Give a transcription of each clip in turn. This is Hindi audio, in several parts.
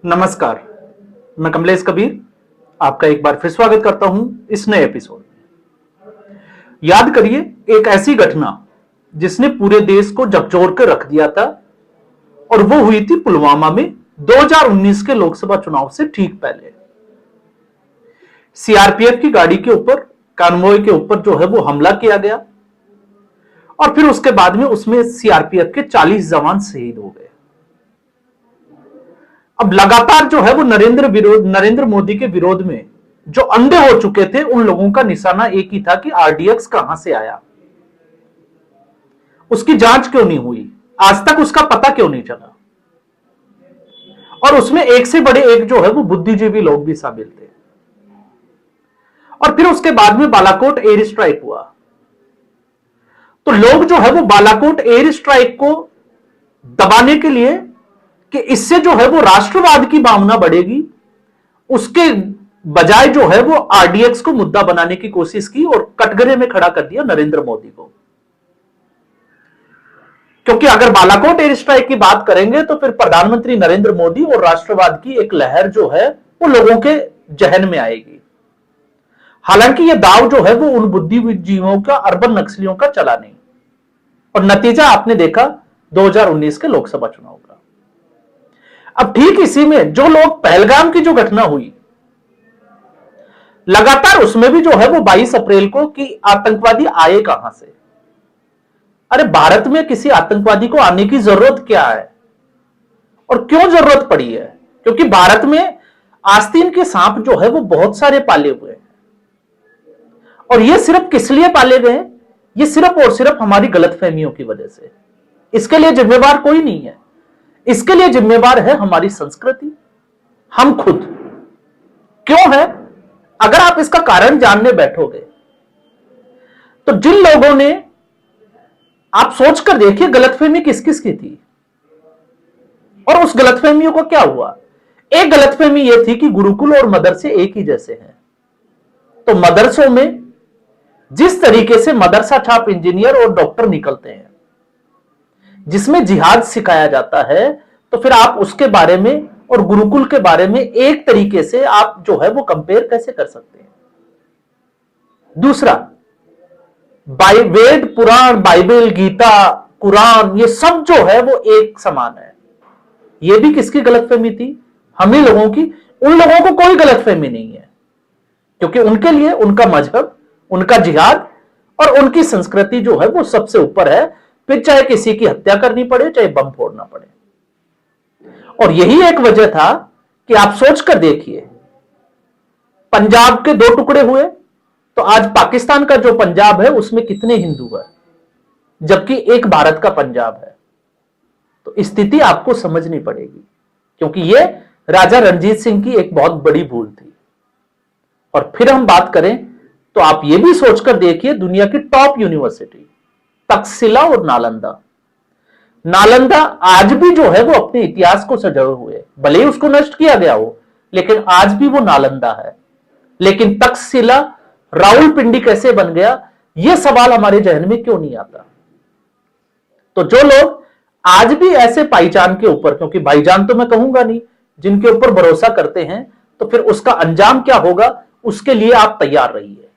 नमस्कार, मैं कमलेश कबीर आपका एक बार फिर स्वागत करता हूं इस नए एपिसोड में। याद करिए एक ऐसी घटना जिसने पूरे देश को झकझोर कर रख दिया था और वो हुई थी पुलवामा में 2019 के लोकसभा चुनाव से ठीक पहले। सीआरपीएफ की गाड़ी के ऊपर, कॉन्वॉय के ऊपर जो है वो हमला किया गया और फिर उसके बाद में उसमें सीआरपीएफ के 40 जवान शहीद हो गए। अब लगातार जो है वो नरेंद्र मोदी के विरोध में जो अंधे हो चुके थे उन लोगों का निशाना एक ही था कि आरडीएक्स कहां से आया, उसकी जांच क्यों नहीं हुई, आज तक उसका पता क्यों नहीं चला। और उसमें एक से बड़े एक जो है वो बुद्धिजीवी लोग भी शामिल थे। और फिर उसके बाद में बालाकोट एयर स्ट्राइक हुआ तो लोग जो है वो बालाकोट एयर स्ट्राइक को दबाने के लिए कि इससे जो है वो राष्ट्रवाद की भावना बढ़ेगी, उसके बजाय जो है वो आरडीएक्स को मुद्दा बनाने की कोशिश की और कटघरे में खड़ा कर दिया नरेंद्र मोदी को। क्योंकि अगर बालाकोट एयर स्ट्राइक की बात करेंगे तो फिर प्रधानमंत्री नरेंद्र मोदी और राष्ट्रवाद की एक लहर जो है वो लोगों के जहन में आएगी। हालांकि यह दाव जो है वो उन बुद्धिजीवियों का, अर्बन नक्सलियों का चला नहीं और नतीजा आपने देखा 2019 के लोकसभा चुनाव का। अब ठीक इसी में जो लोग पहलगाम की जो घटना हुई, लगातार उसमें भी जो है वो 22 अप्रैल को कि आतंकवादी आए कहां से। अरे भारत में किसी आतंकवादी को आने की जरूरत क्या है और क्यों जरूरत पड़ी है? क्योंकि भारत में आस्तीन के सांप जो है वो बहुत सारे पाले हुए हैं और ये सिर्फ किस लिए पाले गए? ये सिर्फ और सिर्फ हमारी गलतफहमियों की वजह से। इसके लिए जिम्मेवार कोई नहीं है, इसके लिए जिम्मेवार है हमारी संस्कृति, हम खुद। क्यों है? अगर आप इसका कारण जानने बैठोगे तो जिन लोगों ने, आप सोचकर देखिए गलतफहमी किस किस की थी और उस गलतफहमियों को क्या हुआ। एक गलतफहमी यह थी कि गुरुकुल और मदरसे एक ही जैसे हैं, तो मदरसों में जिस तरीके से मदरसा छाप इंजीनियर और डॉक्टर निकलते हैं, जिसमें जिहाद सिखाया जाता है, तो फिर आप उसके बारे में और गुरुकुल के बारे में एक तरीके से आप जो है वो कंपेयर कैसे कर सकते हैं? दूसरा, वेद, पुराण, बाइबल, गीता, कुरान, ये सब जो है वो एक समान है। ये भी किसकी गलतफहमी थी? हम ही लोगों की। उन लोगों को कोई गलतफहमी नहीं है क्योंकि उनके लिए उनका मजहब, उनका जिहाद और उनकी संस्कृति जो है वो सबसे ऊपर है, फिर चाहे किसी की हत्या करनी पड़े, चाहे बम फोड़ना पड़े। और यही एक वजह था कि आप सोचकर देखिए, पंजाब के 2 टुकड़े हुए तो आज पाकिस्तान का जो पंजाब है उसमें कितने हिंदू है, जबकि एक भारत का पंजाब है। तो स्थिति आपको समझनी पड़ेगी क्योंकि यह राजा रणजीत सिंह की एक बहुत बड़ी भूल थी। और फिर हम बात करें तो आप यह भी सोचकर देखिए, दुनिया की टॉप यूनिवर्सिटी तक्षशिला और नालंदा आज भी जो है वो अपने इतिहास को सजाए हुए, भले ही उसको नष्ट किया गया हो, लेकिन आज भी वो नालंदा है। लेकिन तक्षशिला, रावलपिंडी कैसे बन गया, यह सवाल हमारे जहन में क्यों नहीं आता? तो जो लोग आज भी ऐसे भाईजान के ऊपर, क्योंकि भाईजान तो मैं कहूंगा नहीं, जिनके ऊपर भरोसा करते हैं, तो फिर उसका अंजाम क्या होगा उसके लिए आप तैयार रहिए।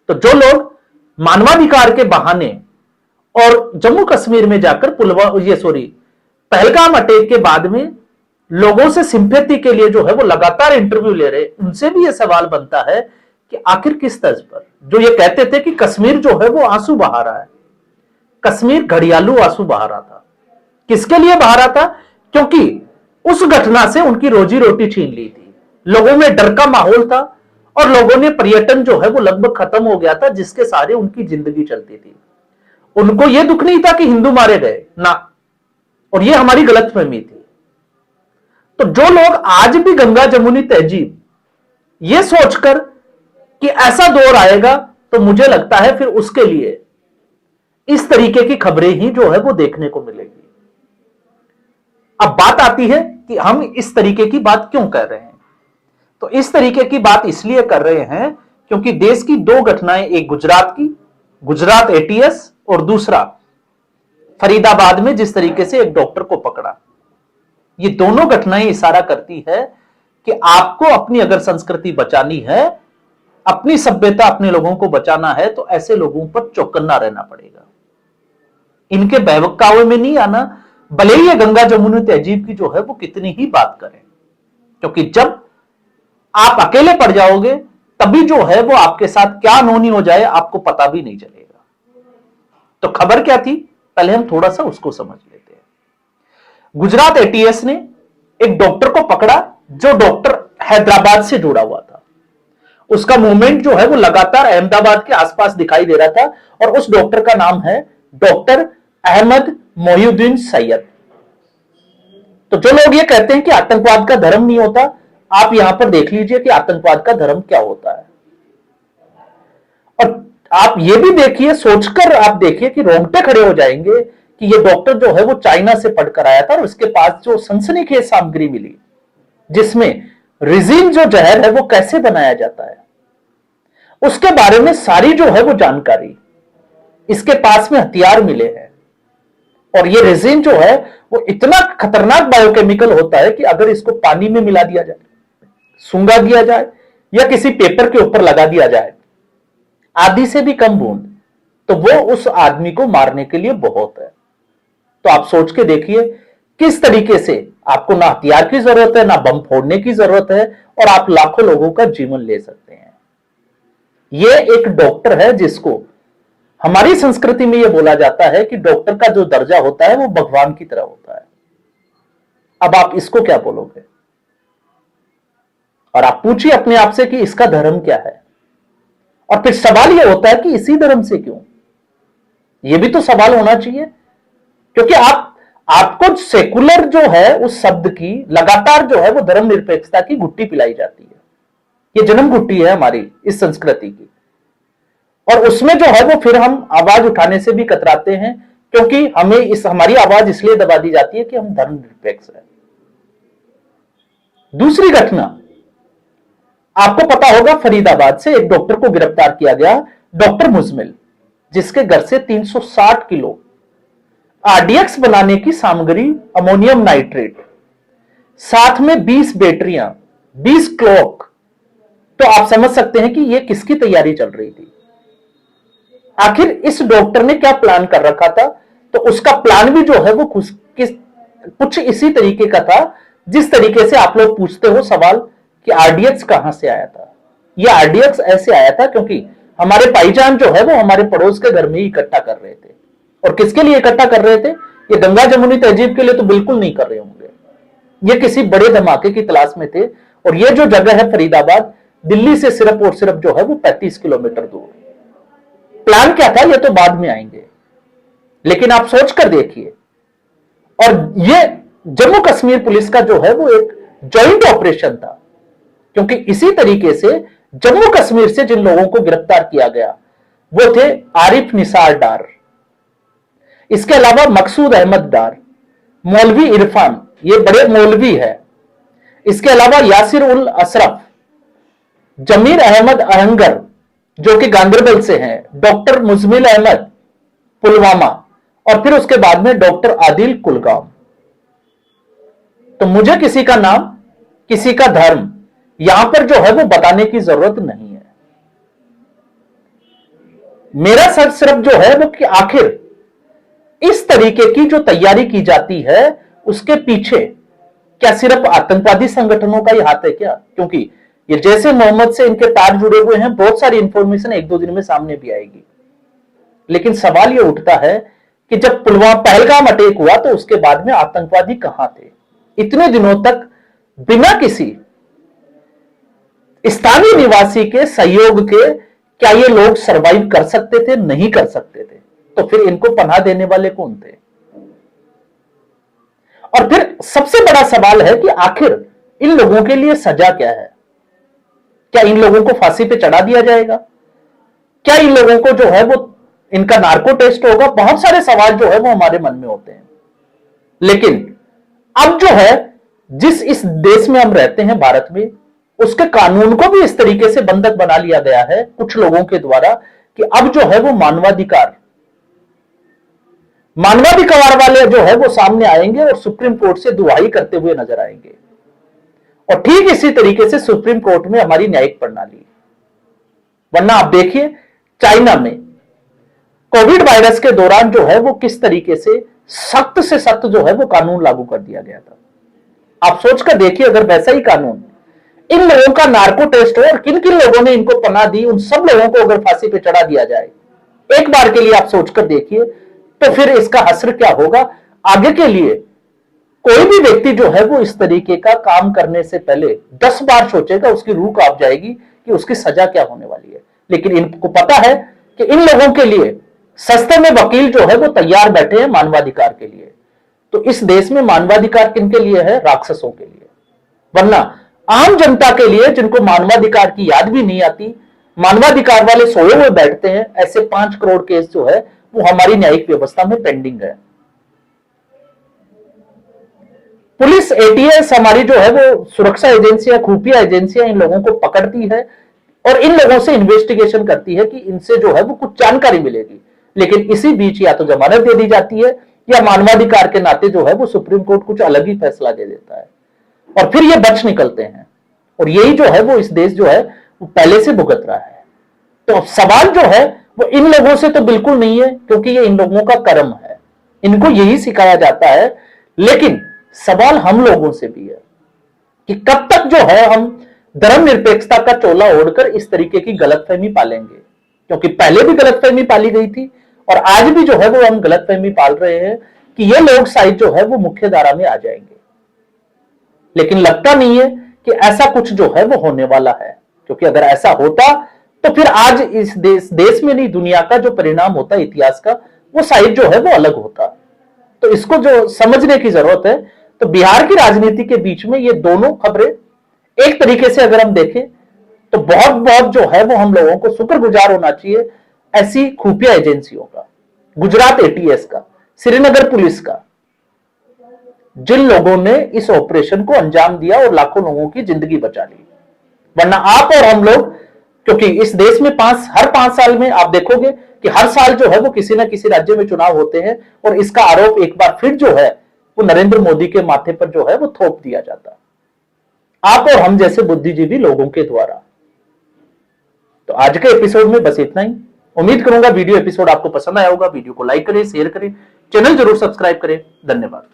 तो जो लोग मानवाधिकार के बहाने और जम्मू कश्मीर में जाकर पहलगाम अटैक के बाद में लोगों से सिंपैथी के लिए जो है वो लगातार इंटरव्यू ले रहे, उनसे भी यह सवाल बनता है कि आखिर किस तर्ज पर, जो ये कहते थे कि कश्मीर जो है वो आंसू बहा रहा है, कश्मीर घड़ियालू आंसू बहा रहा था। किसके लिए बहा रहा था? क्योंकि उस घटना से उनकी रोजी रोटी छीन ली थी, लोगों में डर का माहौल था और लोगों ने, पर्यटन जो है वो लगभग खत्म हो गया था जिसके सारे उनकी जिंदगी चलती थी। उनको यह दुख नहीं था कि हिंदू मारे गए ना, और यह हमारी गलतफहमी थी। तो जो लोग आज भी गंगा जमुनी तहजीब यह सोचकर कि ऐसा दौर आएगा, तो मुझे लगता है फिर उसके लिए इस तरीके की खबरें ही जो है वो देखने को मिलेगी। अब बात आती है कि हम इस तरीके की बात क्यों कर रहे हैं। तो इस तरीके की बात इसलिए कर रहे हैं क्योंकि देश की 2 घटनाएं, एक गुजरात की, गुजरात एटीएस, और दूसरा फरीदाबाद में जिस तरीके से एक डॉक्टर को पकड़ा। ये दोनों घटनाएं इशारा करती है कि आपको अपनी अगर संस्कृति बचानी है, अपनी सभ्यता, अपने लोगों को बचाना है, तो ऐसे लोगों पर चौकन्ना रहना पड़ेगा। इनके बहकावे में नहीं आना, भले ही ये गंगा जमुनी तहजीब की जो है वो कितनी ही बात करें, क्योंकि जब आप अकेले पड़ जाओगे तभी जो है वो आपके साथ क्या अनहोनी हो जाए आपको पता भी नहीं चलेगा। तो खबर क्या थी, पहले हम थोड़ा सा उसको समझ लेते हैं। गुजरात एटीएस ने एक डॉक्टर को पकड़ा जो डॉक्टर हैदराबाद से जुड़ा हुआ था। उसका मूवमेंट जो है वो लगातार अहमदाबाद के आसपास दिखाई दे रहा था, और उस डॉक्टर का नाम है डॉक्टर अहमद मोहिउद्दीन सैयद। तो जो लोग ये कहते हैं कि आतंकवाद का धर्म नहीं होता, आप यहां पर देख लीजिए कि आतंकवाद का धर्म क्या होता है। और आप ये भी देखिए, सोचकर आप देखिए कि रोंगटे खड़े हो जाएंगे कि ये डॉक्टर जो है वो चाइना से पढ़कर आया था, और उसके पास जो सनसनीखेज सामग्री मिली जिसमें रिजिन जो जहर है वो कैसे बनाया जाता है, उसके बारे में सारी जो है वो जानकारी, इसके पास में हथियार मिले हैं। और ये रेजिन जो है वो इतना खतरनाक बायोकेमिकल होता है कि अगर इसको पानी में मिला दिया जाए, सूंघा दिया जाए, या किसी पेपर के ऊपर लगा दिया जाए, आधी से भी कम बूंद, तो वो उस आदमी को मारने के लिए बहुत है। तो आप सोच के देखिए किस तरीके से आपको ना हथियार की जरूरत है, ना बम फोड़ने की जरूरत है, और आप लाखों लोगों का जीवन ले सकते हैं। ये एक डॉक्टर है जिसको हमारी संस्कृति में यह बोला जाता है कि डॉक्टर का जो दर्जा होता है वो भगवान की तरह होता है। अब आप इसको क्या बोलोगे? और आप पूछिए अपने आप से कि इसका धर्म क्या है। और फिर सवाल यह होता है कि इसी धर्म से क्यों, यह भी तो सवाल होना चाहिए। क्योंकि आपको सेकुलर जो है उस शब्द की लगातार जो है वो धर्मनिरपेक्षता की घुट्टी पिलाई जाती है। ये जन्म घुट्टी है हमारी इस संस्कृति की, और उसमें जो है वो फिर हम आवाज उठाने से भी कतराते हैं, क्योंकि हमें हमारी आवाज इसलिए दबा दी जाती है कि हम धर्मनिरपेक्ष हैं। दूसरी घटना, आपको पता होगा फरीदाबाद से एक डॉक्टर को गिरफ्तार किया गया, डॉक्टर मुजमिल, जिसके घर से 360 किलो आरडीएक्स बनाने की सामग्री, अमोनियम नाइट्रेट, साथ में 20 बैटरियां, 20 क्लॉक। तो आप समझ सकते हैं कि यह किसकी तैयारी चल रही थी। आखिर इस डॉक्टर ने क्या प्लान कर रखा था? तो उसका प्लान भी जो है वो कुछ इसी तरीके का था जिस तरीके से आप लोग पूछते हो सवाल कि आरडीएक्स कहां से आया था। यह आरडीएक्स ऐसे आया था क्योंकि हमारे भाईजान जो है वो हमारे पड़ोस के घर में ही इकट्ठा कर रहे थे। और किसके लिए इकट्ठा कर रहे थे? ये गंगा जमुनी तहजीब के लिए तो बिल्कुल नहीं कर रहे होंगे, ये किसी बड़े धमाके की तलाश में थे। और ये जो जगह है फरीदाबाद, दिल्ली से सिर्फ और सिर्फ जो है वो 35 किलोमीटर दूर। प्लान क्या था ये तो बाद में आएंगे, लेकिन आप सोच कर देखिए। और ये जम्मू कश्मीर पुलिस का जो है वो एक जॉइंट ऑपरेशन था, क्योंकि इसी तरीके से जम्मू कश्मीर से जिन लोगों को गिरफ्तार किया गया वो थे आरिफ निसार डार, इसके अलावा मकसूद अहमद डार, मौलवी इरफान, ये बड़े मौलवी है, इसके अलावा यासिर उल अशरफ, जमीर अहमद अहंगर जो कि गांदरबल से हैं, डॉक्टर मुजमिल अहमद पुलवामा, और फिर उसके बाद में डॉक्टर आदिल कुलगाम। तो मुझे किसी का नाम, किसी का धर्म यहां पर जो है वो बताने की जरूरत नहीं है। मेरा सर सिर्फ जो है वो कि आखिर इस तरीके की जो तैयारी की जाती है उसके पीछे क्या सिर्फ आतंकवादी संगठनों का ही हाथ है क्या? क्योंकि ये जैसे मोहम्मद से इनके तार जुड़े हुए हैं, बहुत सारी इंफॉर्मेशन एक दो दिन में सामने भी आएगी। लेकिन सवाल ये उठता है कि जब पुलवामा पहलगाम अटैक हुआ तो उसके बाद में आतंकवादी कहां थे? इतने दिनों तक बिना किसी स्थानीय निवासी के सहयोग के क्या ये लोग सरवाइव कर सकते थे? नहीं कर सकते थे। तो फिर इनको पनाह देने वाले कौन थे? और फिर सबसे बड़ा सवाल है कि आखिर इन लोगों के लिए सजा क्या है? क्या इन लोगों को फांसी पे चढ़ा दिया जाएगा? क्या इन लोगों को जो है वो इनका नार्को टेस्ट होगा? बहुत सारे सवाल जो है वो हमारे मन में होते हैं। लेकिन अब जो है जिस इस देश में हम रहते हैं भारत में, उसके कानून को भी इस तरीके से बंधक बना लिया गया है कुछ लोगों के द्वारा कि अब जो है वो मानवाधिकार मानवाधिकार वाले जो है वो सामने आएंगे और सुप्रीम कोर्ट से दुहाई करते हुए नजर आएंगे। और ठीक इसी तरीके से सुप्रीम कोर्ट में हमारी न्यायिक प्रणाली, वरना आप देखिए चाइना में कोविड वायरस के दौरान जो है वो किस तरीके से सख्त जो है वो कानून लागू कर दिया गया था। आप सोचकर देखिए, अगर वैसा ही कानून इन लोगों का नार्को टेस्ट हो और किन किन लोगों ने इनको पनाह दी, उन सब लोगों को अगर फांसी पे चढ़ा दिया जाए एक बार के लिए, आप सोचकर देखिए, तो फिर इसका असर क्या होगा आगे के लिए। कोई भी व्यक्ति जो है वो इस तरीके का काम करने से पहले 10 बार सोचेगा, उसकी रूह कांप जाएगी कि उसकी सजा क्या होने वाली है। लेकिन इनको पता है कि इन लोगों के लिए सस्ते में वकील जो है वो तैयार बैठे हैं मानवाधिकार के लिए। तो इस देश में मानवाधिकार किनके लिए है? राक्षसों के लिए। वरना आम जनता के लिए, जिनको मानवाधिकार की याद भी नहीं आती, मानवाधिकार वाले सोए हुए बैठते हैं, ऐसे 5 करोड़ केस जो है वो हमारी न्यायिक व्यवस्था में पेंडिंग है। पुलिस, एटीएस, हमारी जो है वो सुरक्षा एजेंसियां, खुफिया एजेंसियां इन लोगों को पकड़ती है और इन लोगों से इन्वेस्टिगेशन करती है कि इनसे जो है वो कुछ जानकारी मिलेगी। लेकिन इसी बीच या तो जमानत दे दी जाती है या मानवाधिकार के नाते जो है वो सुप्रीम कोर्ट कुछ अलग ही फैसला दे देता है और फिर ये बच निकलते हैं। और यही जो है वो इस देश जो है वो पहले से भुगत रहा है। तो सवाल जो है वो इन लोगों से तो बिल्कुल नहीं है, क्योंकि ये इन लोगों का कर्म है, इनको यही सिखाया जाता है। लेकिन सवाल हम लोगों से भी है कि कब तक जो है हम धर्मनिरपेक्षता का चोला ओढ़कर इस तरीके की गलतफहमी पालेंगे। क्योंकि पहले भी गलतफहमी पाली गई थी और आज भी जो है वो हम गलतफहमी पाल रहे हैं कि ये लोग शायद जो है वो मुख्य धारा में आ जाएंगे। लेकिन लगता नहीं है कि ऐसा कुछ जो है वो होने वाला है, क्योंकि अगर ऐसा होता तो फिर आज इस देश में नहीं, दुनिया का जो परिणाम होता इतिहास का, वो शायद जो है वो अलग होता। तो इसको जो समझने की जरूरत है। तो बिहार की राजनीति के बीच में ये दोनों खबरें एक तरीके से अगर हम देखें तो बहुत बहुत जो है वो हम लोगों को शुक्रगुजार होना चाहिए ऐसी खुफिया एजेंसियों का, गुजरात एटीएस का, श्रीनगर पुलिस का, जिन लोगों ने इस ऑपरेशन को अंजाम दिया और लाखों लोगों की जिंदगी बचा ली। वरना आप और हम लोग, क्योंकि इस देश में हर 5 साल में आप देखोगे कि हर साल जो है वो किसी ना किसी राज्य में चुनाव होते हैं और इसका आरोप एक बार फिर जो है वो नरेंद्र मोदी के माथे पर जो है वो थोप दिया जाता, आप और हम जैसे बुद्धिजीवी लोगों के द्वारा। तो आज के एपिसोड में बस इतना ही। उम्मीद करूंगा वीडियो एपिसोड आपको पसंद आया होगा। वीडियो को लाइक करें, शेयर करें, चैनल जरूर सब्सक्राइब करें। धन्यवाद।